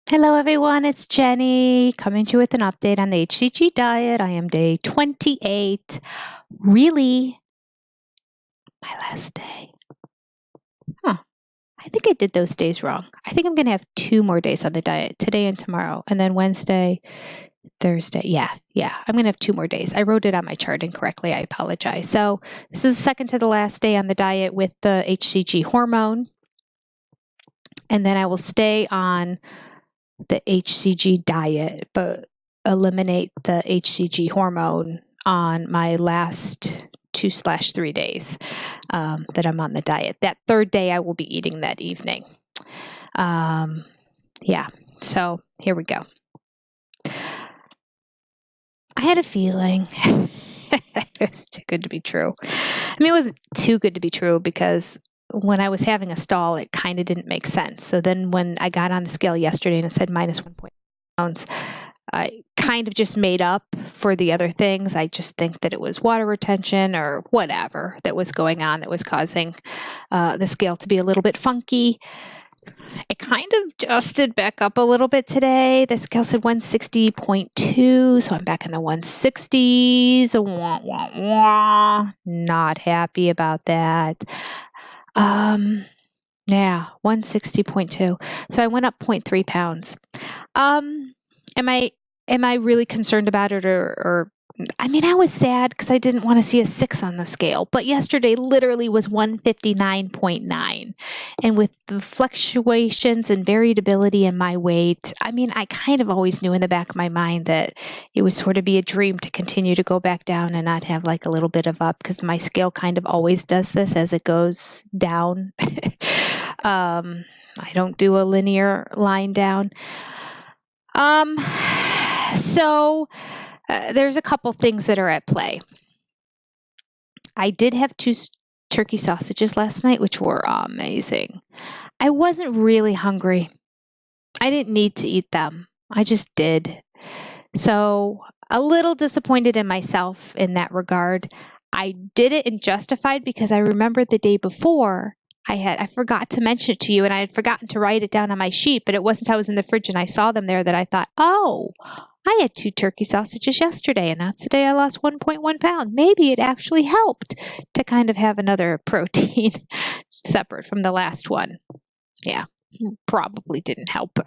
Hello everyone, it's Jenny coming to you with an update on the hCG diet. I am day 28. Really, my last day. I think I did those days wrong. I think I'm going to have 2 more days on the diet, today and tomorrow, and then Wednesday, Thursday. Yeah, I'm going to have 2 more days. I wrote it on my chart incorrectly. I apologize. So this is the second to the last day on the diet with the hCG hormone, and then I will stay on the hCG diet, but eliminate the hCG hormone on my last 2/3 days that I'm on the diet. That third day I will be eating that evening. Yeah, so here we go. I had a feeling it was too good to be true. I mean, it wasn't too good to be true because when I was having a stall, it kind of didn't make sense. So then when I got on the scale yesterday and it said minus 1 pounds, I kind of just made up for the other things. I just think that it was water retention or whatever that was going on that was causing the scale to be a little bit funky. It kind of adjusted back up a little bit today. The scale said 160.2, so I'm back in the 160s. Wah, wah, wah. Not happy about that. Yeah, 160.2. So I went up 0.3 pounds. Am I really concerned about it or I mean, I was sad because I didn't want to see a 6 on the scale, but yesterday literally was 159.9. And with the fluctuations and variability in my weight, I mean, I kind of always knew in the back of my mind that it would sort of be a dream to continue to go back down and not have like a little bit of up because my scale kind of always does this as it goes down. I don't do a linear line down. So there's a couple things that are at play. I did have 2 turkey sausages last night, which were amazing. I wasn't really hungry. I didn't need to eat them. I just did. So a little disappointed in myself in that regard. I did it and justified because I remembered the day before I forgot to mention it to you and I had forgotten to write it down on my sheet, but it wasn't until I was in the fridge and I saw them there that I thought, oh, I had 2 turkey sausages yesterday and that's the day I lost 1.1 pound. Maybe it actually helped to kind of have another protein separate from the last one. Yeah, probably didn't help.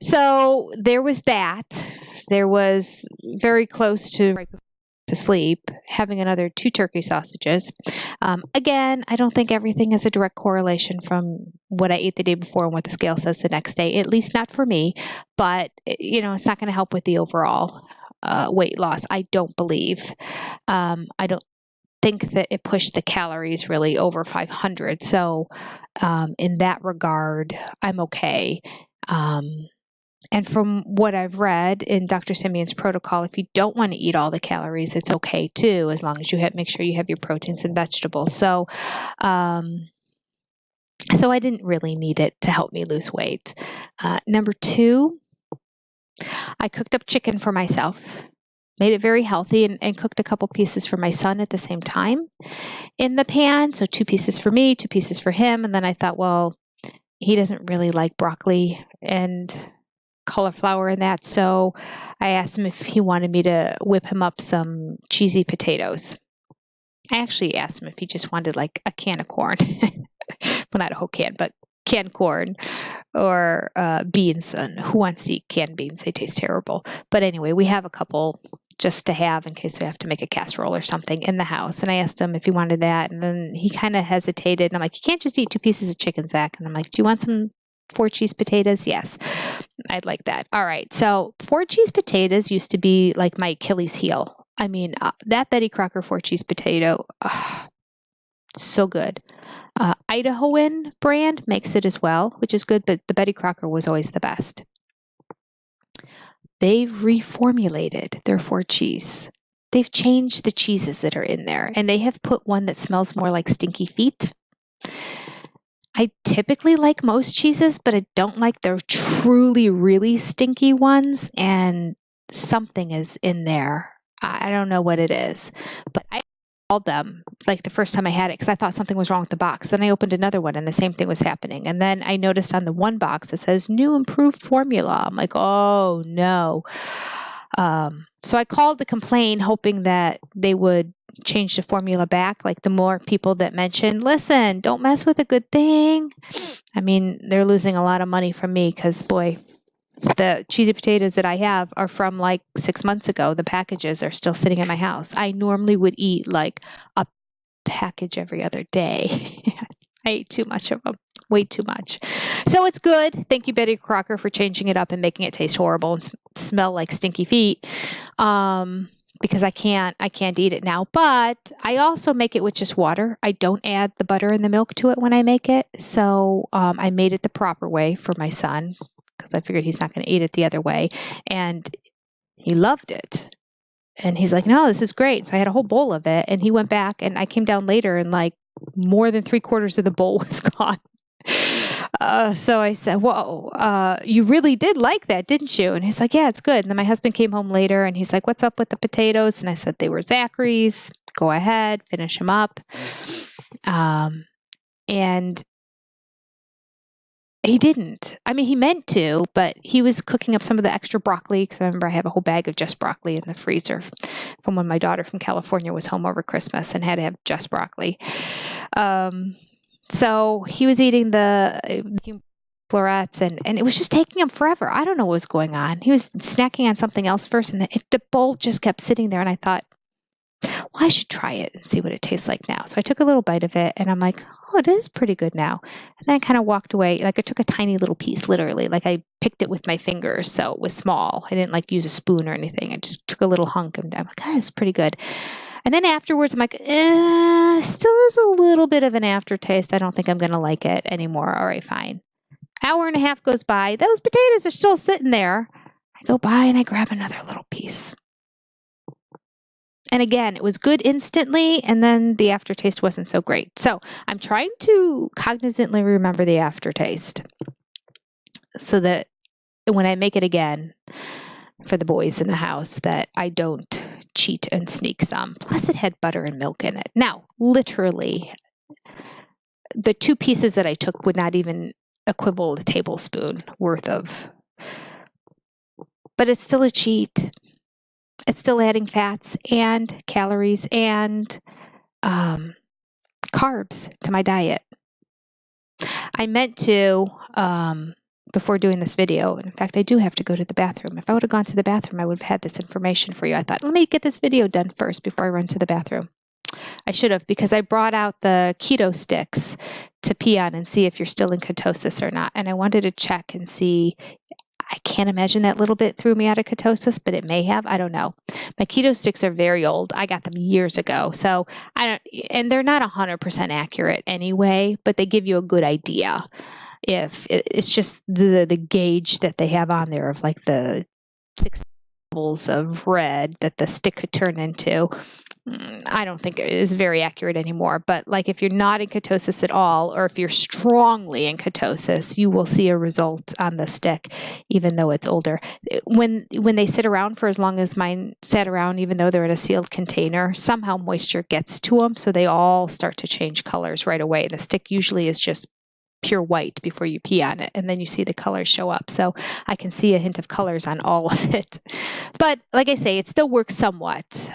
So there was that. There was very close to sleep, having another 2 turkey sausages. Again, I don't think everything is a direct correlation from what I ate the day before and what the scale says the next day, at least not for me, but it's not going to help with the overall weight loss, I don't believe. I don't think that it pushed the calories really over 500. So in that regard, I'm okay. And from what I've read in Dr. Simeon's protocol, if you don't want to eat all the calories, it's okay too, as long as you make sure you have your proteins and vegetables. So I didn't really need it to help me lose weight. Number 2, I cooked up chicken for myself, made it very healthy, and cooked a couple pieces for my son at the same time in the pan. So 2 pieces for me, 2 pieces for him. And then I thought, well, he doesn't really like broccoli and cauliflower and that, so I asked him if he wanted me to whip him up some cheesy potatoes. I actually asked him if he just wanted like a can of corn. Well, not a whole can, but canned corn or beans. And who wants to eat canned beans? They taste terrible. But anyway, we have a couple just to have in case we have to make a casserole or something in the house. And I asked him if he wanted that, and then he kind of hesitated. And I'm like, you can't just eat 2 pieces of chicken, Zach. And I'm like, do you want some 4 cheese potatoes? Yes, I'd like that. All right. So 4 cheese potatoes used to be like my Achilles heel. I mean, that Betty Crocker 4 cheese potato, so good. Idahoan brand makes it as well, which is good, but the Betty Crocker was always the best. They've reformulated their 4 cheese. They've changed the cheeses that are in there, and they have put one that smells more like stinky feet. I typically like most cheeses, but I don't like their truly, really stinky ones, and something is in there. I don't know what it is, but called them like the first time I had it because I thought something was wrong with the box. Then I opened another one and the same thing was happening. And then I noticed on the one box it says new improved formula. I'm like, oh no. So I called to complain, hoping that they would change the formula back. Like the more people that mention, listen, don't mess with a good thing. I mean, they're losing a lot of money from me because, boy, the cheesy potatoes that I have are from like 6 months ago. The packages are still sitting in my house. I normally would eat like a package every other day. I ate too much of them, way too much. So it's good. Thank you, Betty Crocker, for changing it up and making it taste horrible and smell like stinky feet. Because I can't eat it now. But I also make it with just water. I don't add the butter and the milk to it when I make it. So I made it the proper way for my son because I figured he's not going to eat it the other way. And he loved it. And he's like, no, this is great. So I had a whole bowl of it. And he went back and I came down later and like more than 3/4 of the bowl was gone. So I said, whoa, you really did like that, didn't you? And he's like, yeah, it's good. And then my husband came home later and he's like, what's up with the potatoes? And I said, they were Zachary's. Go ahead, finish them up. And he didn't. I mean, he meant to, but he was cooking up some of the extra broccoli because I remember I have a whole bag of just broccoli in the freezer from when my daughter from California was home over Christmas and had to have just broccoli. So he was eating the florets and it was just taking him forever. I don't know what was going on. He was snacking on something else first and the bowl just kept sitting there and I thought, well, I should try it and see what it tastes like now. So I took a little bite of it and I'm like, oh, it is pretty good now. And then I kind of walked away. Like I took a tiny little piece, literally. Like I picked it with my fingers, so it was small. I didn't like use a spoon or anything. I just took a little hunk and I'm like, oh, it's pretty good. And then afterwards, I'm like, still is a little bit of an aftertaste. I don't think I'm going to like it anymore. All right, fine. Hour and a half goes by. Those potatoes are still sitting there. I go by and I grab another little piece. And again, it was good instantly, and then the aftertaste wasn't so great. So I'm trying to cognizantly remember the aftertaste so that when I make it again for the boys in the house, that I don't cheat and sneak some. Plus, it had butter and milk in it. Now, literally, the 2 pieces that I took would not even equivalent a tablespoon worth of, but it's still a cheat. It's still adding fats and calories and carbs to my diet. I meant to, before doing this video, in fact, I do have to go to the bathroom. If I would have gone to the bathroom, I would have had this information for you. I thought, let me get this video done first before I run to the bathroom. I should have, because I brought out the keto sticks to pee on and see if you're still in ketosis or not. And I wanted to check and see. I can't imagine that little bit threw me out of ketosis, but it may have. I don't know. My keto sticks are very old. I got them years ago. So and they're not 100% accurate anyway, but they give you a good idea. If it's just the gauge that they have on there of like the 6 levels of red that the stick could turn into. I don't think it is very accurate anymore, but like if you're not in ketosis at all, or if you're strongly in ketosis, you will see a result on the stick, even though it's older. When they sit around for as long as mine sat around, even though they're in a sealed container, somehow moisture gets to them, so they all start to change colors right away. The stick usually is just pure white before you pee on it, and then you see the colors show up. So I can see a hint of colors on all of it. But like I say, it still works somewhat.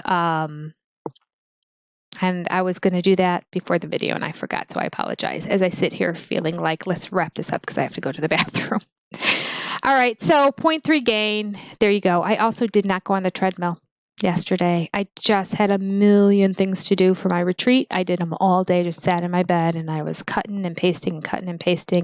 And I was going to do that before the video and I forgot, so I apologize as I sit here feeling like, let's wrap this up because I have to go to the bathroom. All right, so 0.3 gain. There you go. I also did not go on the treadmill yesterday. I just had a million things to do for my retreat. I did them all day, just sat in my bed and I was cutting and pasting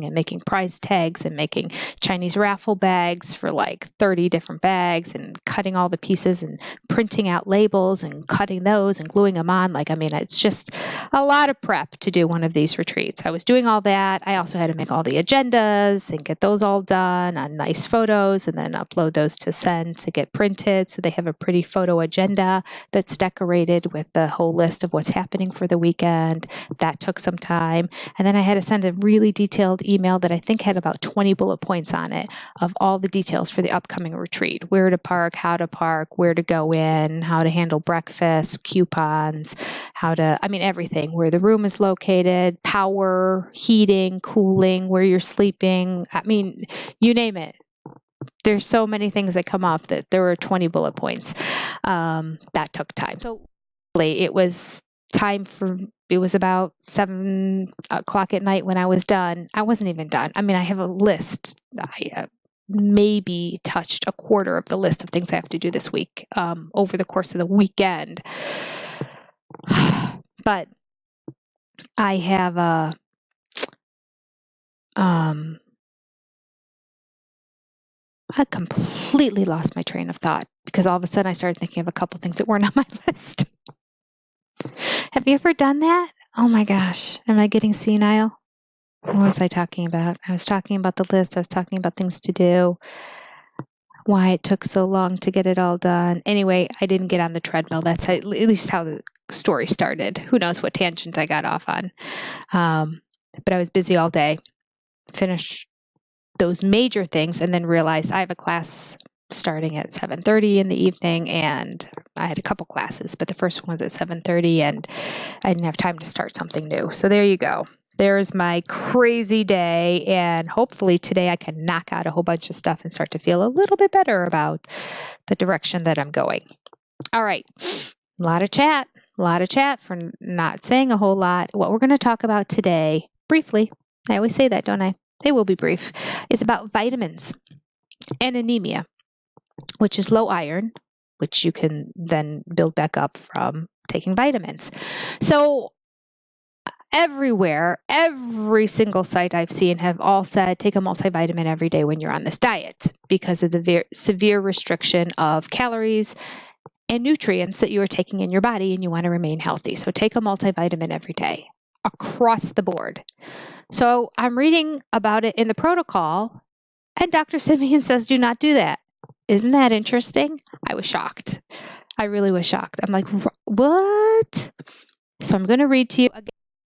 and making prize tags and making Chinese raffle bags for like 30 different bags and cutting all the pieces and printing out labels and cutting those and gluing them on. Like, I mean, it's just a lot of prep to do one of these retreats. I was doing all that. I also had to make all the agendas and get those all done on nice photos and then upload those to Send to get printed so they have a pretty photo agenda that's decorated with the whole list of what's happening for the weekend. That took some time. And then I had to send a really detailed email that I think had about 20 bullet points on it of all the details for the upcoming retreat: where to park, how to park, where to go in, how to handle breakfast, coupons, everything, where the room is located, power, heating, cooling, where you're sleeping. You name it. There's so many things that come up that there were 20 bullet points. That took time. So it was about 7 o'clock at night when I was done. I wasn't even done. I have a list. I maybe touched a quarter of the list of things I have to do this week over the course of the weekend. But I have I completely lost my train of thought because all of a sudden I started thinking of a couple things that weren't on my list. Have you ever done that? Oh my gosh. Am I getting senile? What was I talking about? I was talking about the list. I was talking about things to do. Why it took so long to get it all done. Anyway, I didn't get on the treadmill. That's at least how the story started. Who knows what tangent I got off on. But I was busy all day. Finished those major things and then realized I have a class starting at 7:30 in the evening, and I had a couple classes, but the first one was at 7:30 and I didn't have time to start something new. So there you go. There's my crazy day, and hopefully today I can knock out a whole bunch of stuff and start to feel a little bit better about the direction that I'm going. All right. A lot of chat for not saying a whole lot. What we're going to talk about today, briefly, I always say that, don't I? They will be brief. It's about vitamins and anemia, which is low iron, which you can then build back up from taking vitamins. So everywhere, every single site I've seen have all said, take a multivitamin every day when you're on this diet because of the severe restriction of calories and nutrients that you are taking in your body and you want to remain healthy. So take a multivitamin every day across the board. So I'm reading about it in the protocol, and Dr. Simeon says, do not do that. Isn't that interesting? I was shocked. I really was shocked. I'm like, what? So I'm going to read to you again,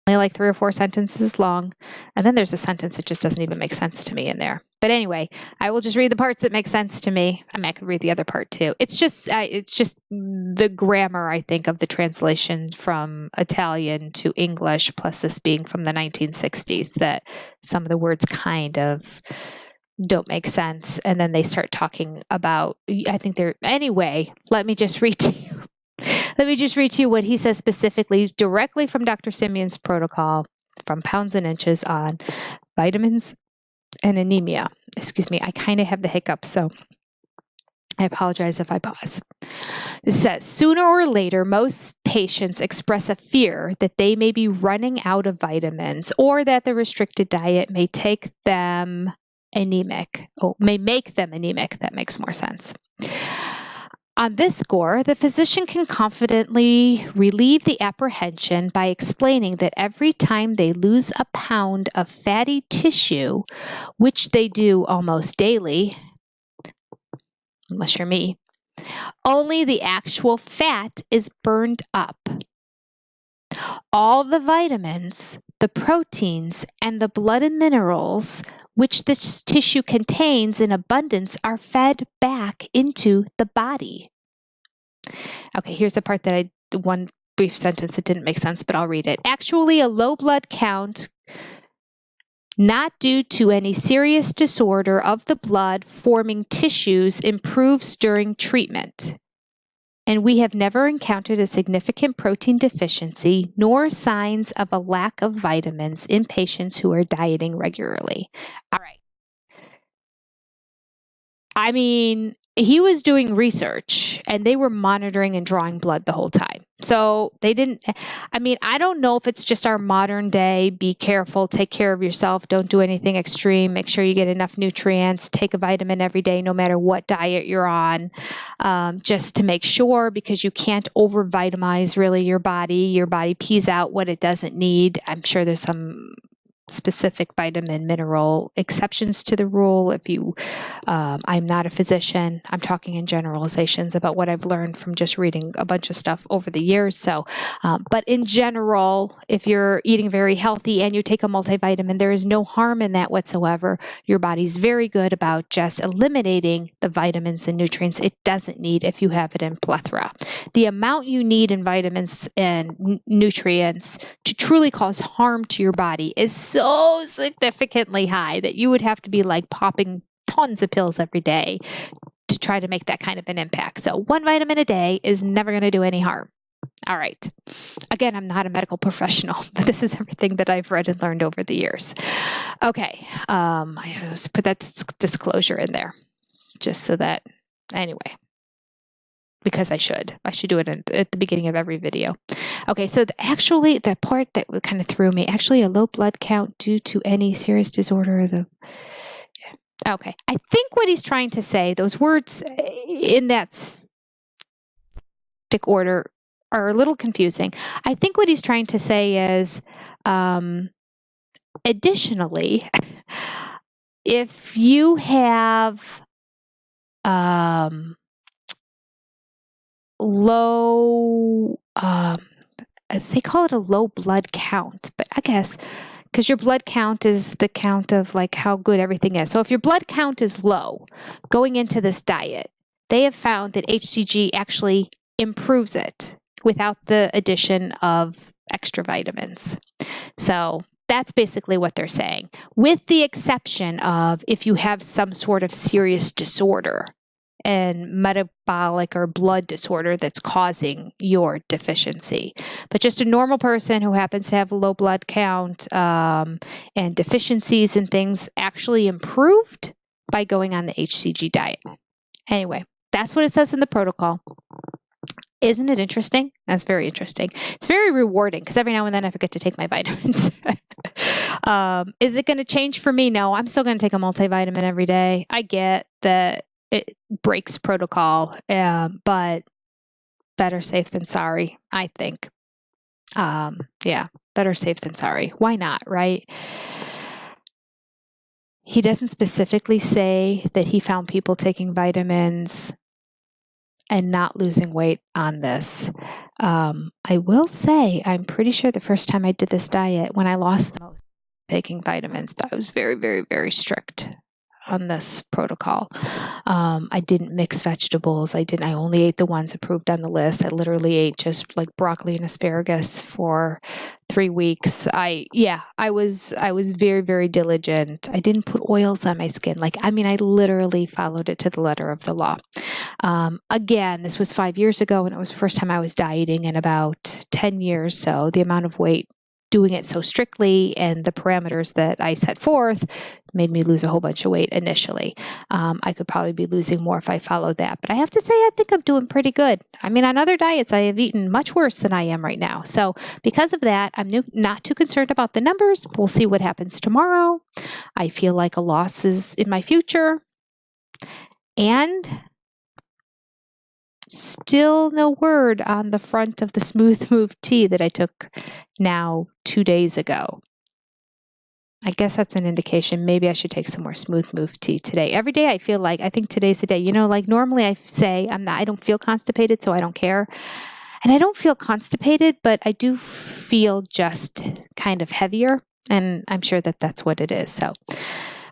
only like 3 or 4 sentences long. And then there's a sentence that just doesn't even make sense to me in there. But anyway, I will just read the parts that make sense to me. I could read the other part too. It's just the grammar, I think, of the translation from Italian to English, plus this being from the 1960s, that some of the words kind of don't make sense. And then they start talking about, anyway, let me just read to you. Let me just read to you what he says specifically, directly from Dr. Simeon's protocol, from Pounds and Inches, on vitamins and anemia. Excuse me, I kind of have the hiccups, so I apologize if I pause. It says, sooner or later, most patients express a fear that they may be running out of vitamins or that the restricted diet may take them anemic. May make them anemic. That makes more sense. On this score, the physician can confidently relieve the apprehension by explaining that every time they lose a pound of fatty tissue, which they do almost daily, unless you're me, only the actual fat is burned up. All the vitamins, the proteins, and the blood and minerals which this tissue contains in abundance are fed back into the body. Okay, here's the part that one brief sentence that didn't make sense, but I'll read it. Actually, a low blood count, not due to any serious disorder of the blood forming tissues, improves during treatment. And we have never encountered a significant protein deficiency nor signs of a lack of vitamins in patients who are dieting regularly. All right. He was doing research and they were monitoring and drawing blood the whole time. So they didn't, I don't know if it's just our modern day, be careful, take care of yourself, don't do anything extreme, make sure you get enough nutrients, take a vitamin every day, no matter what diet you're on, just to make sure, because you can't over vitamize really your body. Your body pees out what it doesn't need. I'm sure there's some specific vitamin mineral exceptions to the rule. If you, I'm not a physician, I'm talking in generalizations about what I've learned from just reading a bunch of stuff over the years. So, but in general, if you're eating very healthy and you take a multivitamin, there is no harm in that whatsoever. Your body's very good about just eliminating the vitamins and nutrients it doesn't need if you have it in plethora. The amount you need in vitamins and nutrients to truly cause harm to your body is so significantly high that you would have to be like popping tons of pills every day to try to make that kind of an impact. So 1 vitamin a day is never going to do any harm. All right. Again, I'm not a medical professional, but this is everything that I've read and learned over the years. Okay. I just put that disclosure in there just so that, anyway, because I should do it at the beginning of every video. Okay, so actually the part that kind of threw me, actually a low blood count due to any serious disorder. Okay, I think what he's trying to say, those words in that stick order are a little confusing. I think what he's trying to say is, additionally, if you have low, they call it a low blood count, but I guess because your blood count is the count of like how good everything is. So if your blood count is low going into this diet, they have found that hCG actually improves it without the addition of extra vitamins. So that's basically what they're saying, with the exception of if you have some sort of serious disorder and metabolic or blood disorder that's causing your deficiency. But just a normal person who happens to have a low blood count and deficiencies and things actually improved by going on the hCG diet. Anyway, that's what it says in the protocol. Isn't it interesting? That's very interesting. It's very rewarding because every now and then I forget to take my vitamins. Is it going to change for me? No, I'm still going to take a multivitamin every day. I get that it breaks protocol, but better safe than sorry, I think. Yeah, better safe than sorry. Why not, right? He doesn't specifically say that he found people taking vitamins and not losing weight on this. I will say, I'm pretty sure the first time I did this diet, when I lost the most, taking vitamins, but I was very, very, very strict on this protocol. I didn't mix vegetables. I only ate the ones approved on the list. I literally ate just like broccoli and asparagus for 3 weeks. I was very, very diligent. I didn't put oils on my skin. I literally followed it to the letter of the law. Again, this was 5 years ago, and it was the first time I was dieting in about 10 years. So the amount of weight doing it so strictly and the parameters that I set forth made me lose a whole bunch of weight initially. I could probably be losing more if I followed that. But I have to say, I think I'm doing pretty good. On other diets, I have eaten much worse than I am right now. So because of that, I'm not too concerned about the numbers. We'll see what happens tomorrow. I feel like a loss is in my future. And still no word on the front of the Smooth Move tea that I took now 2 days ago. I guess that's an indication maybe I should take some more Smooth Move tea today. Every day I think today's the day. Normally I say I don't feel constipated, so I don't care. And I don't feel constipated, but I do feel just kind of heavier, and I'm sure that that's what it is. So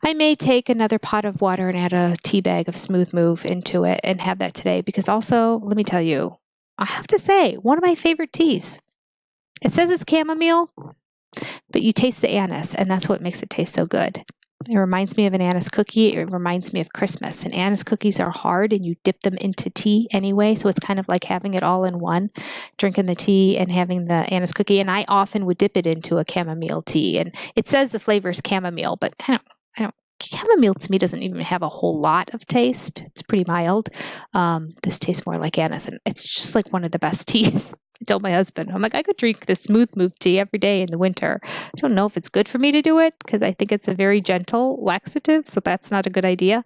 I may take another pot of water and add a tea bag of Smooth Move into it and have that today, because also, let me tell you, I have to say, one of my favorite teas. It says it's chamomile, but you taste the anise, and that's what makes it taste so good. It reminds me of an anise cookie. It reminds me of Christmas. And anise cookies are hard, and you dip them into tea anyway, so it's kind of like having it all in one, drinking the tea and having the anise cookie. And I often would dip it into a chamomile tea. And it says the flavor is chamomile, but I don't. Chamomile to me doesn't even have a whole lot of taste. It's pretty mild. This tastes more like anise, and it's just like one of the best teas. I told my husband, I'm like, I could drink this Smooth Move tea every day in the winter. I don't know if it's good for me to do it because I think it's a very gentle laxative, so that's not a good idea.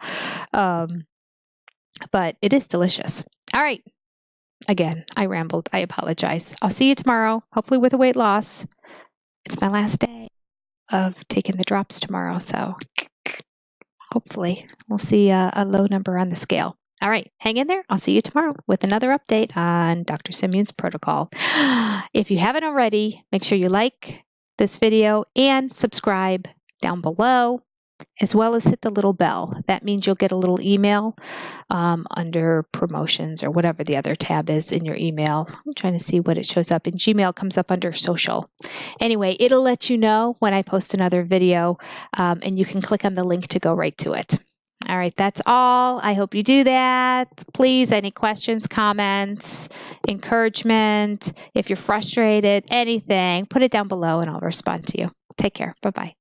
But it is delicious. All right. Again, I rambled. I apologize. I'll see you tomorrow, hopefully with a weight loss. It's my last day. of taking the drops tomorrow. So hopefully we'll see a low number on the scale. All right, hang in there. I'll see you tomorrow with another update on Dr. Simeon's protocol. If you haven't already, make sure you like this video and subscribe down below, as well as hit the little bell. That means you'll get a little email under promotions or whatever the other tab is in your email. I'm trying to see what it shows up. In Gmail, comes up under social. Anyway, it'll let you know when I post another video, and you can click on the link to go right to it. All right, that's all. I hope you do that. Please, any questions, comments, encouragement, if you're frustrated, anything, put it down below and I'll respond to you. Take care. Bye-bye.